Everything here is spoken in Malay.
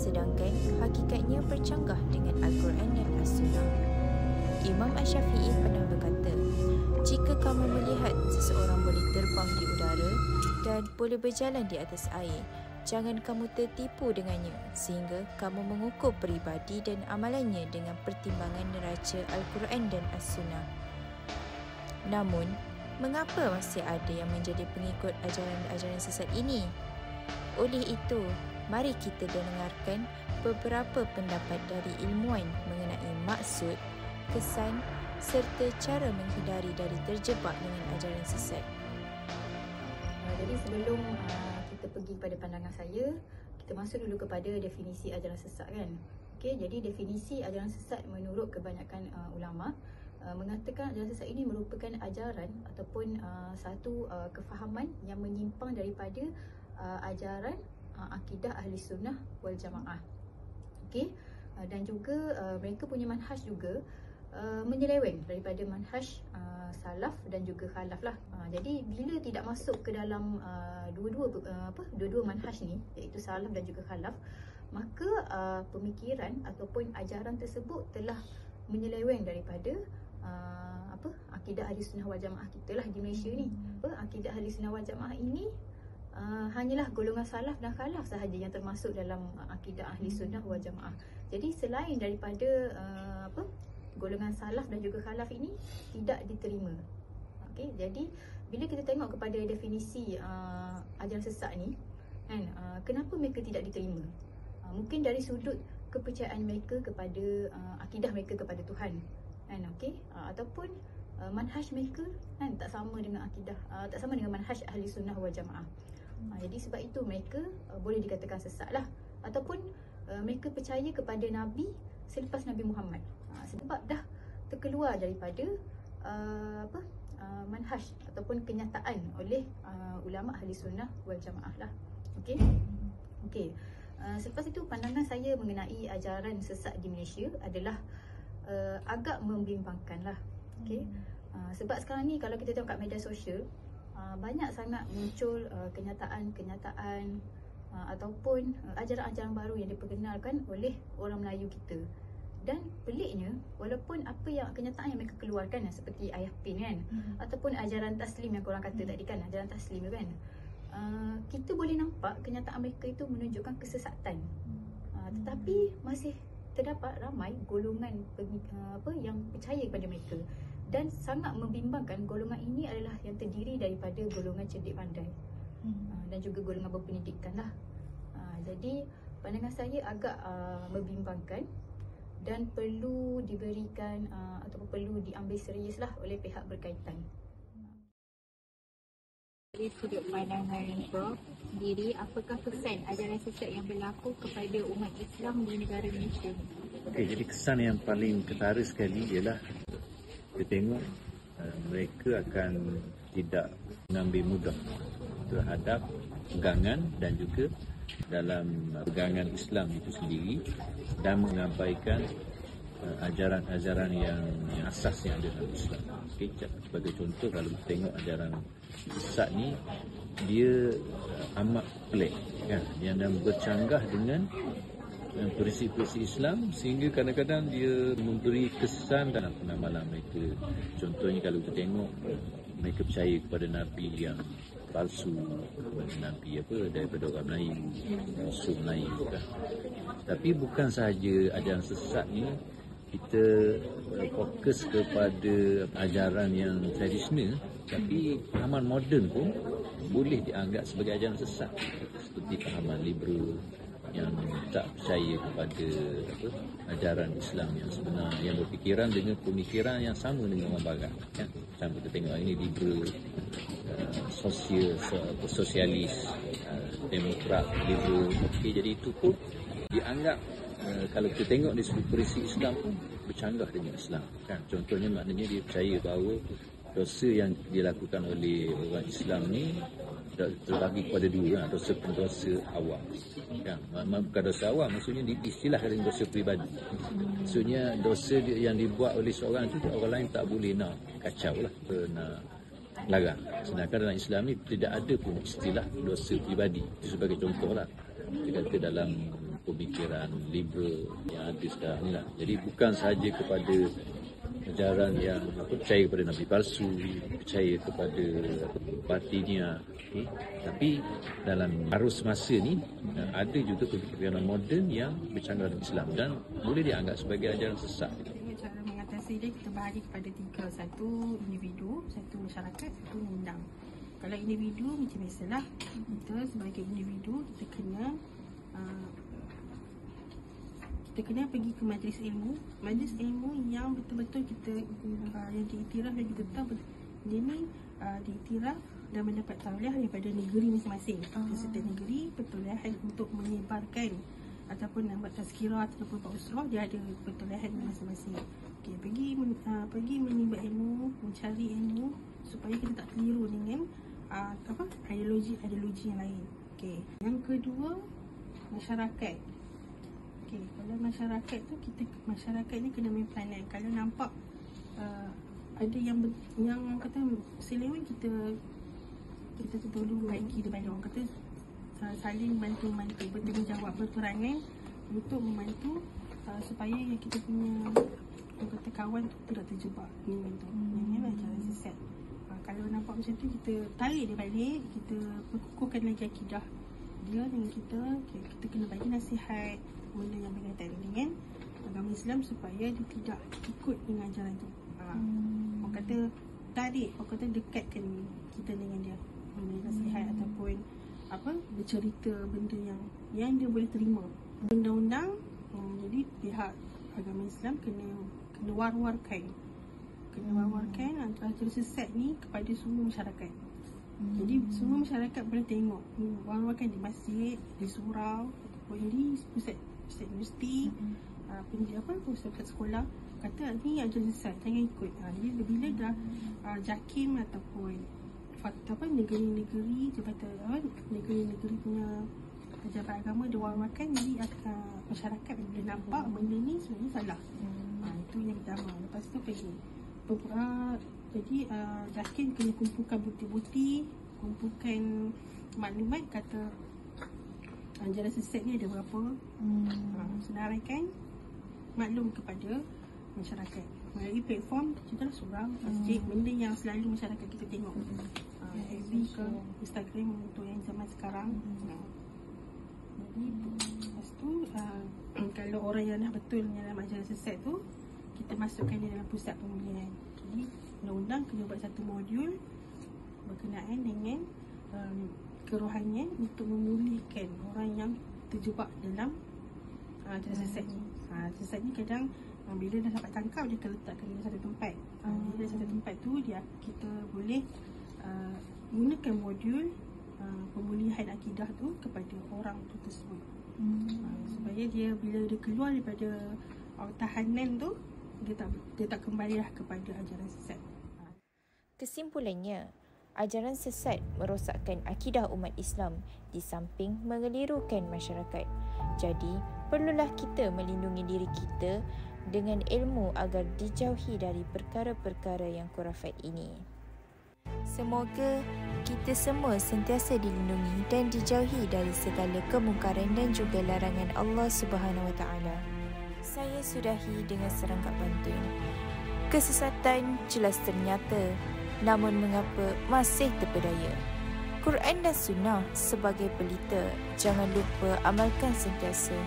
sedangkan hakikatnya bercanggah dengan Al-Quran dan As-Sunnah. Imam Asy-Syafi'i pernah berkata, jika kamu melihat seseorang boleh terbang di udara dan boleh berjalan di atas air, jangan kamu tertipu dengannya sehingga kamu mengukur peribadi dan amalannya dengan pertimbangan neraca Al-Quran dan As-Sunnah. Namun, mengapa masih ada yang menjadi pengikut ajaran-ajaran sesat ini? Oleh itu, mari kita dengarkan beberapa pendapat dari ilmuwan mengenai maksud, kesan serta cara menghindari dari terjebak dengan ajaran sesat. Jadi sebelum kita pergi pada pandangan saya, kita masuk dulu kepada definisi ajaran sesat kan. Okey, jadi definisi ajaran sesat menurut kebanyakan ulama mengatakan ajaran sesat ini merupakan ajaran ataupun satu kefahaman yang menyimpang daripada ajaran akidah ahli sunnah wal jamaah. Okey, dan juga mereka punya manhaj juga menyeleweng daripada manhaj salaf dan juga khalaf lah. Jadi bila tidak masuk ke dalam dua-dua manhaj ni, iaitu salaf dan juga khalaf, maka pemikiran ataupun ajaran tersebut telah menyeleweng daripada akidah ahli sunnah wal jamaah kita lah di Malaysia ni. Akidah ahli sunnah wal jamaah ini hanyalah golongan salaf dan khalaf sahaja yang termasuk dalam akidah ahli sunnah wal jamaah. Jadi selain daripada golongan salaf dan juga khalaf ini tidak diterima. Okey, jadi bila kita tengok kepada definisi ajaran sesat ni kan, kenapa mereka tidak diterima? Mungkin dari sudut kepercayaan mereka kepada akidah mereka kepada Tuhan kan, okey, ataupun manhaj mereka kan tak sama dengan akidah, tak sama dengan manhaj ahli sunnah wal jamaah. Jadi sebab itu mereka boleh dikatakan sesat lah, ataupun mereka percaya kepada Nabi selepas Nabi Muhammad, sebab dah terkeluar daripada manhaj ataupun kenyataan oleh ulama ahli sunnah wal jamaah lah. Okey. Okey. Selepas itu pandangan saya mengenai ajaran sesat di Malaysia adalah agak membimbangkan lah. Okey. Sebab sekarang ni kalau kita tengok kat media sosial, banyak sangat muncul kenyataan-kenyataan ataupun ajaran-ajaran baru yang diperkenalkan oleh orang Melayu kita. Dan peliknya, walaupun apa yang kenyataan yang mereka keluarkan seperti ayah pin kan, ataupun ajaran taslim yang korang kata tadi kan, ajaran taslim tu kan, kita boleh nampak kenyataan mereka itu menunjukkan kesesatan. Tetapi masih terdapat ramai golongan yang percaya kepada mereka. Dan sangat membimbangkan, golongan ini adalah yang terdiri daripada golongan cerdik pandai dan juga golongan berpendidikan lah. Jadi pandangan saya agak membimbangkan dan perlu diberikan ataupun perlu diambil serius lah oleh pihak berkaitan. Dari sudut pandangan Prof sendiri, apakah kesan ajaran sesat yang berlaku kepada umat Islam di negara Malaysia? Okey, jadi kesan yang paling ketara sekali ialah kita tengok mereka akan tidak mengambil mudah terhadap pegangan dan juga dalam pegangan Islam itu sendiri, dan mengabaikan ajaran-ajaran yang asas yang ada dalam Islam. Okay, sebagai contoh, kalau kita tengok ajaran sesat ni, dia amat pelik kan, yang bercanggah dengan prinsip-prinsip Islam, sehingga kadang-kadang dia memberi kesan dalam penamalan mereka. Contohnya kalau kita tengok, mereka percaya kepada Nabi yang palsu, Nabi daripada orang Melayu, Rasul Melayu kan. Tapi bukan sahaja ajaran sesat ni kita fokus kepada ajaran yang tradisional, tapi pahaman moden pun boleh dianggap sebagai ajaran sesat, seperti pahaman liberal yang tak percaya kepada ajaran Islam yang sebenar, yang berfikiran dengan pemikiran yang sama dengan orang barat kan. Macam kita tengok ini liberal, sosialis, demokrat, liberal. Okay, jadi itu pun dianggap kalau kita tengok di sudut prinsip Islam pun bercanggah dengan Islam kan. Contohnya maknanya dia percaya bahawa dosa yang dilakukan oleh orang Islam ni terbagi kepada dua, dosa awam kan. Bukan dosa awam, maksudnya diistilahkan dengan dosa peribadi. Maksudnya dosa yang dibuat oleh seorang itu orang lain tak boleh nak kacau lah, nak larang. Sedangkan dalam Islam ni tidak ada pun istilah dosa peribadi. Itu sebagai contoh lah. Kita kata dalam pemikiran liberal yang ada sekarang ni lah. Jadi bukan sahaja kepada ajaran yang percaya kepada Nabi palsu, percaya kepada batinia, tapi dalam arus masa ni ada juga pemikiran moden yang bercanggah dengan Islam dan boleh dianggap sebagai ajaran sesat. Cara mengatasi dia kita bahagi kepada tiga, satu individu, satu masyarakat, satu undang. Kalau individu macam biasalah, kita sebagai individu kita kena pergi ke majlis ilmu yang betul-betul kita yang diiktiraf dan kita tahu dia ni diiktiraf dan mendapat tauliah daripada negeri masing-masing. Setiap negeri pertolehan untuk menyebarkan ataupun nak buat tazkirah ataupun buat usrah, dia ada pertolehan masing-masing. Okey, pergi menimba ilmu, mencari ilmu supaya kita tak keliru dengan ideologi yang lain. Okey, yang kedua masyarakat. Okey, kalau masyarakat tu masyarakat ni kena main peranan. Kalau nampak ada yang kata selewen, kita tolong baiki dia, orang kata saling bantu-bantu, bertanggungjawab, berperangan untuk membantu supaya yang kita punya kata kawan tu tidak terjebak ni tu. Ini lah jalan sesat. Kalau nampak macam tu, kita tarik dia balik, kita perkukuhkan lagi akidah dia dengan kita kena bagi nasihat benda yang berkaitan dengan agama Islam supaya dia tidak ikut dengan ajaran tu. Orang kata tarik, orang kata dekatkan kita dengan dia, benda nasihat ataupun bercerita benda yang dia boleh terima. Undang-undang, jadi pihak agama Islam kena war-warkan antara sesat ni kepada semua masyarakat. Jadi semua masyarakat boleh tengok, war-warkan di masjid, di surau ataupun di pusat universiti, pusat sekolah, kata ni ajaran sesat, jangan ikut. Jadi bila dah JAKIM ataupun negeri-negeri negeri punya pejabat agama dia war-warkan, jadi masyarakat boleh nampak benda ni sebenarnya salah. Itu yang pertama. Lepas tu jadi JAKIM kena kumpulkan bukti-bukti, kumpulkan maklumat kata ajaran sesat ni ada berapa, senaraikan maklum kepada masyarakat melalui platform contohlah surau, masjid, benda yang selalu masyarakat kita tengok, FB ke Instagram untuk yang zaman sekarang. Jadi lepas tu kalau orang yang dah betul dalam ajaran sesat tu, kita masukkan dia dalam pusat pemulihan. Jadi undang-undang kena buat satu modul berkenaan dengan kerohanian untuk memulihkan orang yang terjebak dalam ajaran sesat ni. Sesat ni kadang bila dah dapat tangkap, dia akan letakkan di satu tempat. Di satu tempat tu kita boleh gunakan modul pemulihan akidah tu kepada orang tu tersebut, supaya dia bila dia keluar daripada tahanan tu, dia tak kembalilah kepada ajaran sesat. Kesimpulannya, ajaran sesat merosakkan akidah umat Islam di samping mengelirukan masyarakat. Jadi, perlulah kita melindungi diri kita dengan ilmu agar dijauhi dari perkara-perkara yang khurafat ini. Semoga kita semua sentiasa dilindungi dan dijauhi dari segala kemungkaran dan juga larangan Allah Subhanahu Wa Taala. Saya sudahi dengan serangkap pantun. Kesesatan jelas ternyata, namun mengapa masih terpedaya? Quran dan Sunnah sebagai pelita, jangan lupa amalkan sentiasa.